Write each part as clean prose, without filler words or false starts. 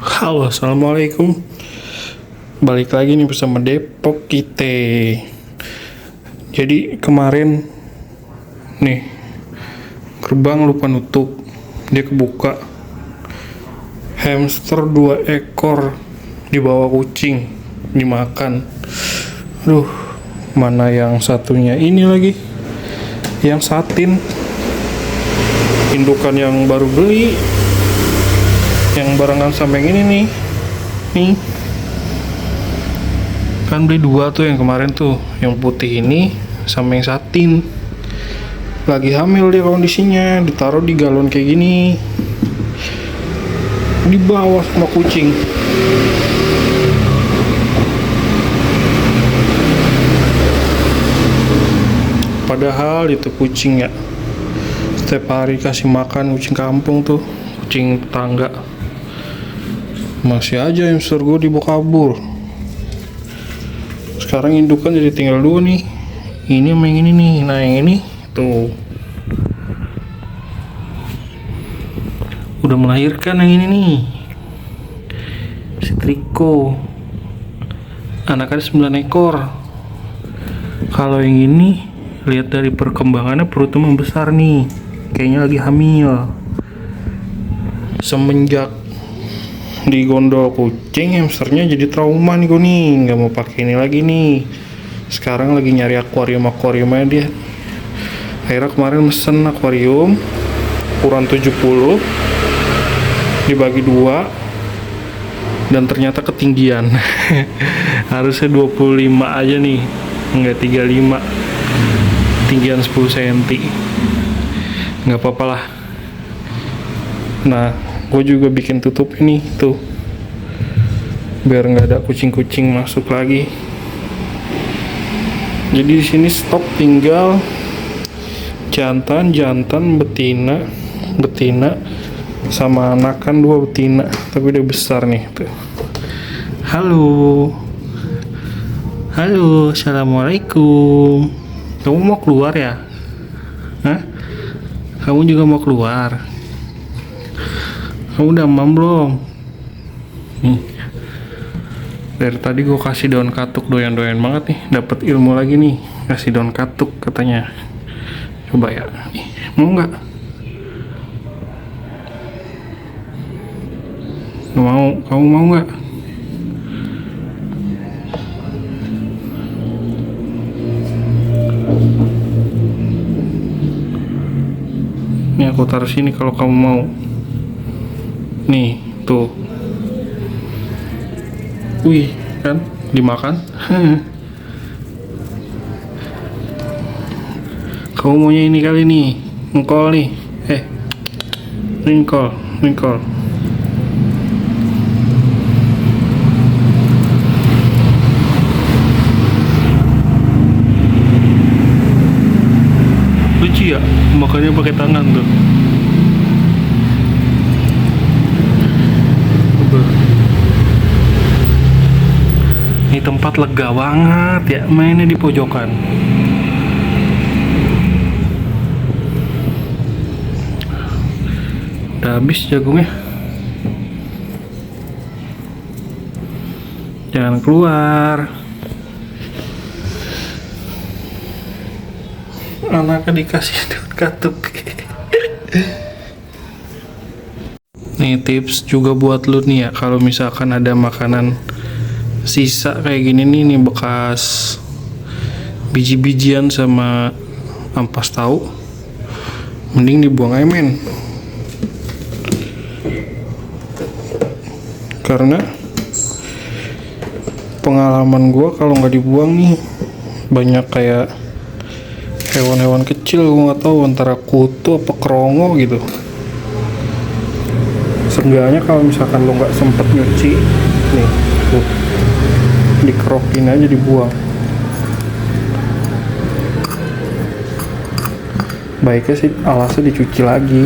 Halo, assalamualaikum. Balik lagi nih bersama Depok kita. Jadi kemarin nih gerbang lupa nutup, dia kebuka. Hamster 2 ekor dibawa kucing dimakan. Duh, mana yang satunya ini lagi? Yang satin. Indukan yang baru beli. Yang barengan sama yang ini nih kan beli 2 tuh, yang kemarin tuh yang putih ini sama yang satin. Lagi hamil dia kondisinya, ditaruh di galon kayak gini, dibawa sama kucing. Padahal itu kucing ya setiap hari kasih makan kucing kampung tuh, kucing tetangga. Masih aja hamster gue dibawa kabur. Sekarang indukan jadi tinggal 2 nih. Ini sama yang ini nih. Nah yang ini tuh udah melahirkan. Yang ini nih si Triko, anaknya 9 ekor. Kalau yang ini lihat dari perkembangannya perutnya membesar nih, kayaknya lagi hamil. Semenjak digondol kucing, hamsternya jadi trauma nih gue nih, nggak mau pakai ini lagi nih. Sekarang lagi nyari akuariumnya dia. Akhirnya kemarin mesen akuarium ukuran 70 dibagi 2 dan ternyata ketinggian. Harusnya 25 aja nih, enggak 35, tinggian 10 cm. Nggak apa-apa lah. Nah, gue juga bikin tutup ini tuh biar nggak ada kucing-kucing masuk lagi. Jadi di sini stok tinggal jantan, betina sama anakan 2 betina, tapi udah besar nih tuh. Halo, assalamualaikum. Kamu mau keluar ya? Hah? Kamu juga mau keluar? Kamu udah mam belum? Nih, dari tadi gue kasih daun katuk, doyan banget nih, dapat ilmu lagi nih, kasih daun katuk katanya. Coba ya, mau nggak? Nggak mau, kamu mau nggak? Nih aku taruh sini kalau kamu mau. Nih, tuh. Wih, kan dimakan. Kamu maunya ini kali nih, engkol nih. Engkol. Lucu ya, makannya pakai tangan tuh. Ini tempat lega banget ya, mainnya di pojokan. Udah habis jagungnya. Jangan keluar. Anaknya dikasih daun katuk. Nih tips juga buat lu nih ya, kalau misalkan ada makanan sisa kayak gini nih bekas biji-bijian sama ampas tahu, mending dibuang aja men. Karena pengalaman gue kalau nggak dibuang nih banyak kayak hewan-hewan kecil, gue nggak tahu antara kutu apa kerongo gitu. Seenggaknya kalau misalkan lo nggak sempet nyuci nih tuh, dikerokin aja, dibuang. Baiknya sih alasnya dicuci lagi.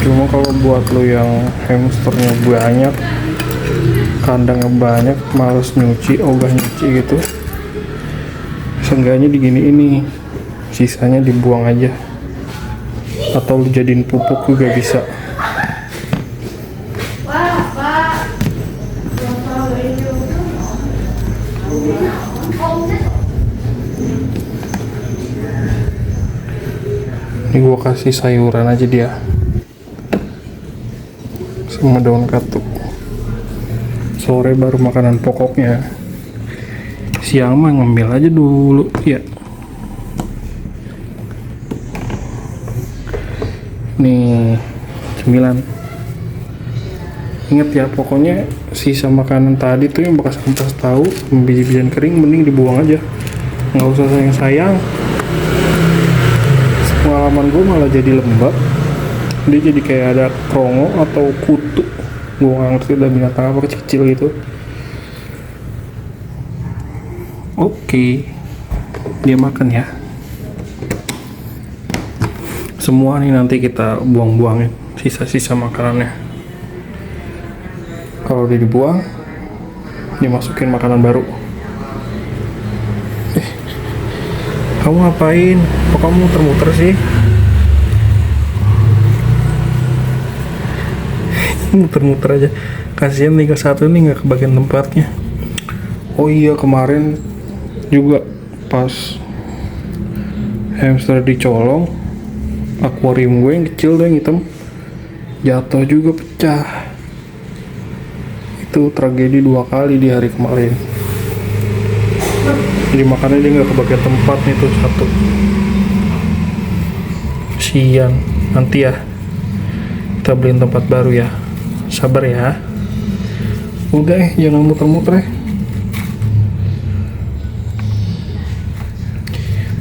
Cuma kalau buat lo yang hamsternya banyak, kandangnya banyak, males nyuci, ogah nyuci gitu, seenggaknya digini ini sisanya dibuang aja atau lu jadiin pupuk juga bisa. Ini gua kasih sayuran aja dia sama daun katuk. Sore baru makanan pokoknya. Siang mah ngemil aja dulu ya. Nih 9. Ingat ya, pokoknya sisa makanan tadi tuh yang bekas ampas tahu, biji-bijian kering mending dibuang aja, nggak usah sayang-sayang. Pengalaman gue malah jadi lembab, dia jadi kayak ada krongo atau kutu, gue nggak ngerti ada binatang apa kecil gitu. Oke, dia makan ya. Semua nih nanti kita buang-buangin sisa-sisa makanannya. Kalau udah dibuang, dimasukin makanan baru. Kamu ngapain? Kok kamu muter-muter sih? Muter-muter aja. Kasihan tinggal satu nih nggak kebagian tempatnya. Oh iya, kemarin juga pas hamster dicolong, akuarium gue yang kecil tuh yang hitam jatuh juga, pecah. Itu tragedi 2 kali di hari kemarin. Jadi makanya dia nggak kebagian tempat nih tuh satu. Sian, nanti ya kita beliin tempat baru ya. Sabar ya. Udah jangan muter-muter.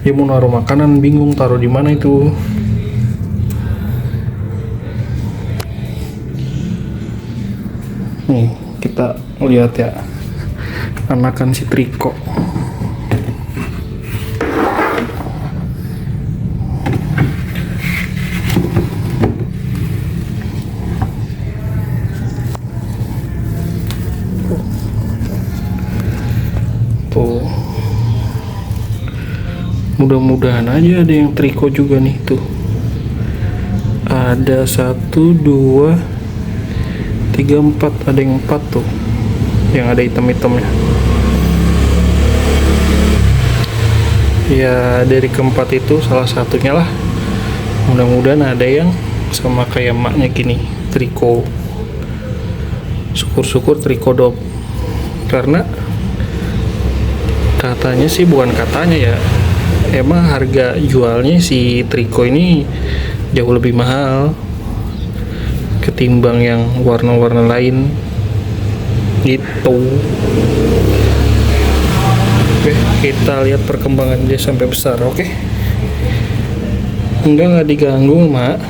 Dia mau naruh makanan bingung taruh di mana itu. Nih kita lihat ya, anakan si Triko. Tuh, mudah-mudahan aja ada yang Triko juga nih tuh. Ada 1, 2, 3, 4, ada yang 4 tuh yang ada hitam-hitamnya. Ya dari keempat itu salah satunya lah. Mudah-mudahan ada yang sama kayak maknya gini, Triko. Syukur-syukur Trikodop. Karena katanya sih, bukan katanya ya, emang harga jualnya si Triko ini jauh lebih mahal ketimbang yang warna-warna lain gitu. Oke, kita lihat perkembangan dia sampai besar. Oke, nggak diganggu mak,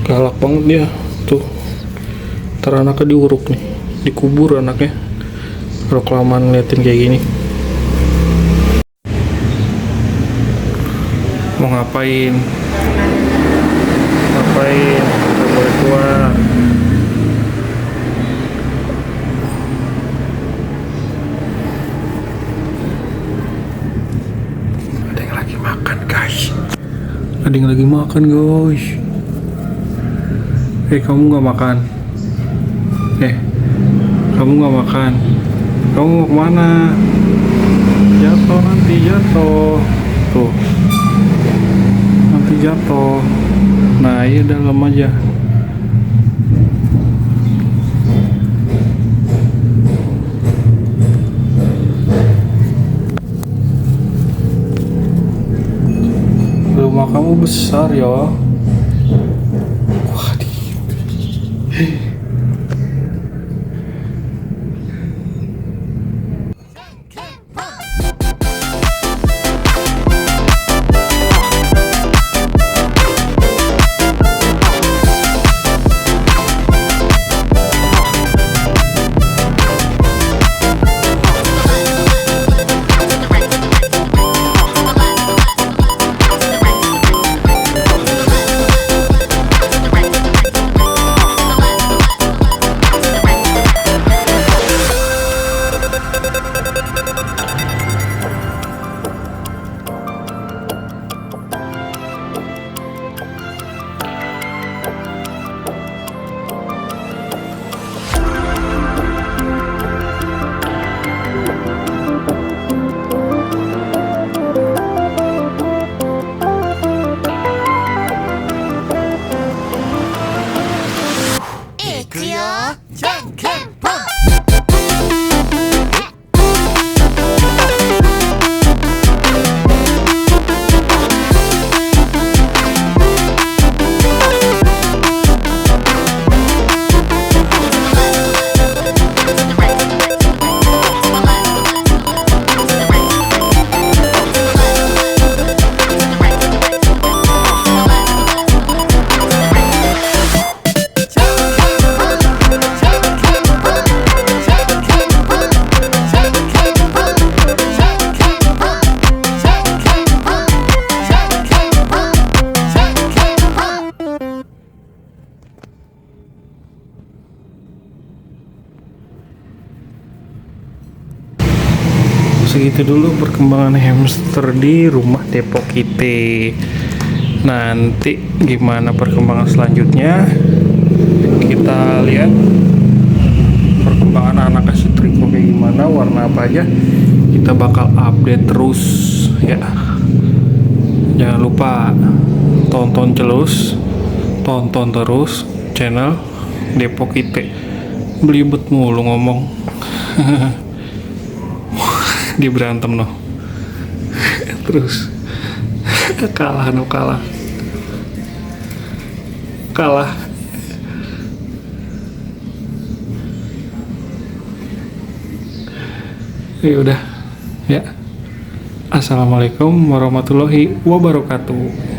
galak banget dia tuh. Ntar anaknya diuruk nih, dikubur anaknya kalau kelamaan ngeliatin kayak gini. Mau ngapain? Ngapain? Gak boleh keluar. Ada yang lagi makan guys. Ada yang lagi makan guys. Kamu gak makan? Kamu gak makan? Kamu mau kemana? Jatuh nanti, jatuh. Tuh, nanti jatuh. Nah iya, dalam aja. Rumah kamu besar ya. Wah, segitu dulu perkembangan hamster di rumah Depok kita. Nanti gimana perkembangan selanjutnya, kita lihat perkembangan anak Triko kayak gimana, warna apa aja, kita bakal update terus ya. Jangan lupa tonton terus channel Depok IT. Belibet mulu ngomong. Dia berantem noh. Terus kalah. Ya udah ya. Assalamualaikum warahmatullahi wabarakatuh.